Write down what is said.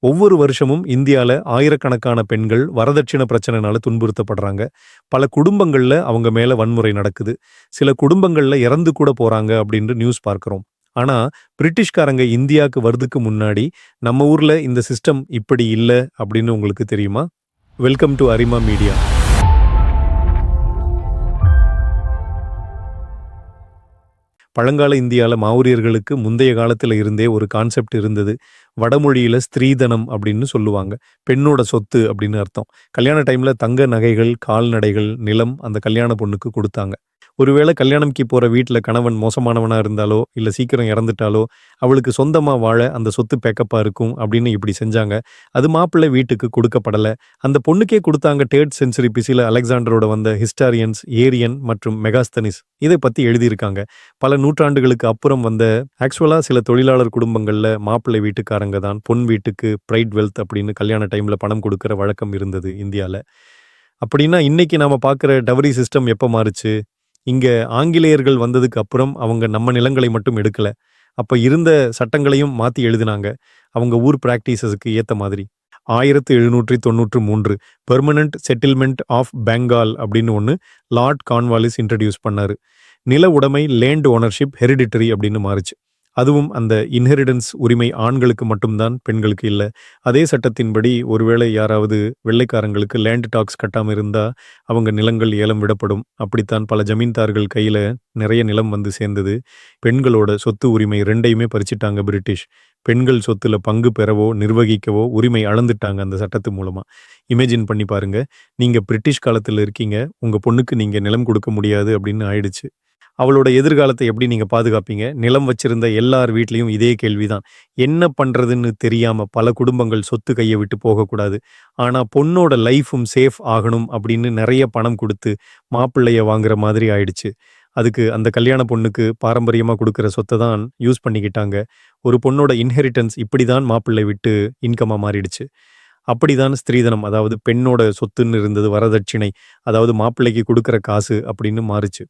ஒவ்வொரு வருஷமும் இந்தியால ஆயிரக்கணக்கான பெண்கள் வரதட்சணை பிரச்சனைனால துன்புறுத்தப்படுறாங்க. பல குடும்பங்கள்ல அவங்க மேல வன்முறை நடக்குது. சில குடும்பங்கள்ல இறந்து கூட போறாங்க அப்படின்னு நியூஸ் பார்க்கிறோம். ஆனா, பிரிட்டிஷ்காரங்க இந்தியாவுக்கு வர்றதுக்கு முன்னாடி, நம்ம ஊர்ல இந்த சிஸ்டம் இப்படி இல்ல அப்படின்னு உங்களுக்கு தெரியுமா? Welcome to Arima media. பழங்கால இந்தியால மாவுரியர்களுக்கு முந்தைய காலத்துல இருந்தே ஒரு கான்செப்ட் இருந்தது. வடமொழியில ஸ்திரீதனம் அப்படின்னு சொல்லுவாங்க. பெண்ணோட சொத்து அப்படின்னு அர்த்தம். கல்யாண டைம்ல தங்க நகைகள், கால்நடைகள், நிலம் அந்த கல்யாண பொண்ணுக்கு குடுத்தாங்க. ஒருவேளை கல்யாணம்க்கு போற வீட்ல கணவன் மோசமானவனா இருந்தாலோ, இல்ல சீக்கிரம் இறந்துட்டாலோ, அவளுக்கு சொந்தமா வாழ அந்த சொத்து பேக்கப்புப்பா இருக்கும் அப்படின்னு இப்படி செஞ்சாங்க. அது மாப்பிள்ளை வீட்டுக்கு குடுக்கப்படல. அந்த பொண்ணுக்கே குடுத்தாங்க. 3rd செஞ்சுரி பிசில அலெக்சாண்டரோட வந்த ஹிஸ்டாரியன்ஸ் ஏரியன் மற்றும் மெகாஸ்தனிஸ் இதை பத்தி எழுதியிருக்காங்க. பல நூற்றாண்டுகளுக்கு அப்புறம் வந்த ஆக்சுவலா சில தொழிலாளர் குடும்பங்கள்ல மாப்பிள்ளை வீட்டுக்காரங்க தான் பொன் வீட்டுக்கு பிரைட் வெல்த் அப்படின்னு கல்யாண டைம்ல பணம் கொடுக்கிற வழக்கம் இருந்தது இந்தியால. அப்படின்னா இன்னைக்கு நாம பார்க்குற டவரி சிஸ்டம் எப்ப மாறுச்சு? இங்க ஆங்கிலேயர்கள் வந்ததுக்கு அப்புறம் அவங்க நம்ம நிலங்களை மட்டும் எடுக்கல. அப்ப இருந்த சட்டங்களையும் மாத்தி எழுதினாங்க. அவங்க ஊர் பிராக்டிஸஸ்க்கு ஏத்த மாதிரி. 1793 பெர்மனன்ட் செட்டில்மெண்ட் ஆஃப் பெங்கால் அப்படின்னு ஒண்ணு லார்ட் கார்ன்வாலிஸ் இன்ட்ரோடியூஸ் பண்ணாரு. நில உடைமை லேண்ட் ஓனர்ஷிப் ஹெரிடிட்டரி அப்படின்னு மாறுச்சு. அதுவும் அந்த இன்ஹெரிடன்ஸ் உரிமை ஆண்களுக்கு மட்டும்தான், பெண்களுக்கு இல்ல. அதே சட்டத்தின்படி ஒருவேளை யாராவது வெள்ளைக்காரங்களுக்கு லேண்ட் டாக்ஸ் கட்டாம இருந்தா அவங்க நிலங்கள் ஏலம் விடப்படும். அப்படித்தான் பல ஜமீன்தார்கள் கையில நிறைய நிலம் வந்து சேர்ந்தது. பெண்களோட சொத்து உரிமை 2யுமே பறிச்சிட்டாங்க பிரிட்டிஷ். பெண்கள் சொத்துல பங்கு பெறவோ, நிர்வகிக்கவோ உரிமை அளந்துட்டாங்க அந்த சட்டத்து மூலமா. இமேஜின் பண்ணி பாருங்க. நீங்க பிரிட்டிஷ் காலத்துல இருக்கீங்க. உங்க பொண்ணுக்கு நீங்க நிலம் கொடுக்க முடியாது அப்படின்னு ஆயிடுச்சு. அவளோட எதிர்காலத்தை எப்படி நீங்க பாதுகாப்பீங்க? நிலம் வச்சிருந்த எல்லார் வீட்லயும் இதே கேள்விதான். என்ன பண்றதுன்னு தெரியாம பல குடும்பங்கள் சொத்து கைய விட்டு போகக்கூடாது. ஆனா பொண்ணோட லைஃபும் சேஃப் ஆகணும் அப்படின்னு நிறைய பணம் குடுத்து மாப்பிள்ளைய வாங்குற மாதிரி ஆயிடுச்சு. அதுக்கு அந்த கல்யாண பொண்ணுக்கு பாரம்பரியமா குடுக்கிற சொத்த தான் யூஸ் பண்ணிக்கிட்டாங்க. ஒரு பொண்ணோட இன்ஹெரிட்டன்ஸ் இப்படிதான் மாப்பிள்ளை விட்டு இன்கமா மாறிடுச்சு. அப்படிதான் ஸ்திரீதனம், அதாவது பெண்ணோட சொத்துன்னு இருந்தது வரதட்சிணை, அதாவது மாப்பிள்ளைக்கு குடுக்கிற காசு அப்படின்னு மாறுச்சு.